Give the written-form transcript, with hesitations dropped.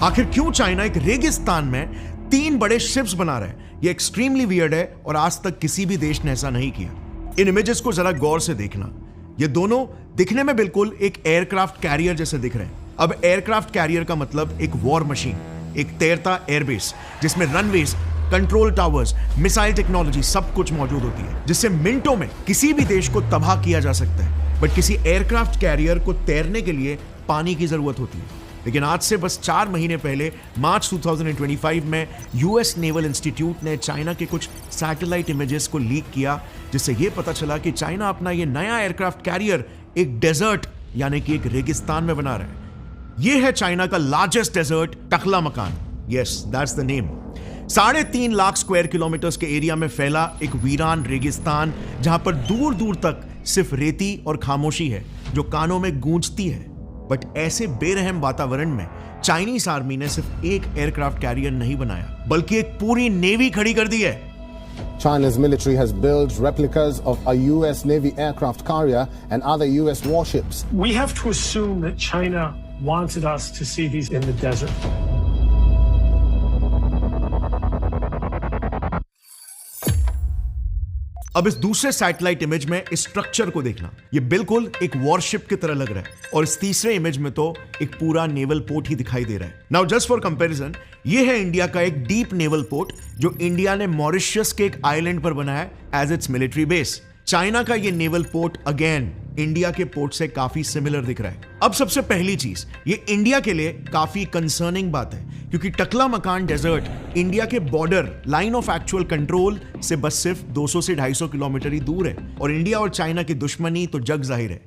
आखिर क्यों चाइना एक रेगिस्तान में 3 बड़े शिप्स बना रहा है? ये एक्सट्रीमली वियर्ड है और आज तक किसी भी देश ने ऐसा नहीं किया। इन इमेजेस को जरा गौर से देखना। ये दोनों दिखने में बिल्कुल एक एयरक्राफ्ट कैरियर जैसे दिख रहे हैं। अब एयरक्राफ्ट कैरियर का मतलब एक वॉर मशीन, एक तैरता एयरबेस जिसमें runways, control towers, missile technology सब कुछ मौजूद होती है, जिससे मिनटों में किसी भी देश को तबाह किया जा सकता है। बट किसी एयरक्राफ्ट कैरियर को तैरने के लिए पानी की जरूरत होती है। लेकिन आज से बस 4 महीने पहले मार्च 2025 में यूएस नेवल इंस्टीट्यूट ने चाइना के कुछ सैटेलाइट इमेजेस को लीक किया, जिससे यह पता चला कि चाइना अपना यह नया एयरक्राफ्ट कैरियर एक डेजर्ट यानी कि एक रेगिस्तान में बना रहा है। यह है चाइना का largest desert Taklamakan. Yes, that's the name. 3.5 lakh square kilometres के एरिया में फैला एक वीरान रेगिस्तान, जहां पर दूर दूर तक सिर्फ रेती और खामोशी है जो कानों में गूंजती है। बट ऐसे बेरहम वातावरण में चाइनीज आर्मी ने सिर्फ एक एयरक्राफ्ट कैरियर नहीं बनाया, बल्कि एक पूरी नेवी खड़ी कर दी है। China's military has built replicas of a US Navy aircraft carrier and other US warships. We have to assume that China wanted us to see these in the desert. अब इस दूसरे सैटेलाइट इमेज में इस structure को देखना। ये बिल्कुल एक वॉरशिप की तरह लग रहा है और इस तीसरे इमेज में तो एक पूरा नेवल पोर्ट ही दिखाई दे रहा है। नाउ जस्ट फॉर कंपैरिजन, ये है इंडिया का एक डीप नेवल पोर्ट जो इंडिया ने मॉरिशस के एक आइलैंड पर बनाया है as its military base. China का ये नेवल पोर्ट अगेन इंडिया के पोर्ट से काफी सिमिलर दिख रहा है। अब सबसे पहली चीज, ये इंडिया के लिए काफी कंसर्निंग बात है, क्योंकि टकलामकान डेजर्ट इंडिया के border line of actual control से बस सिर्फ 200 से 250 किलोमीटर ही दूर है और इंडिया और चाइना की दुश्मनी तो जग जाहिर है।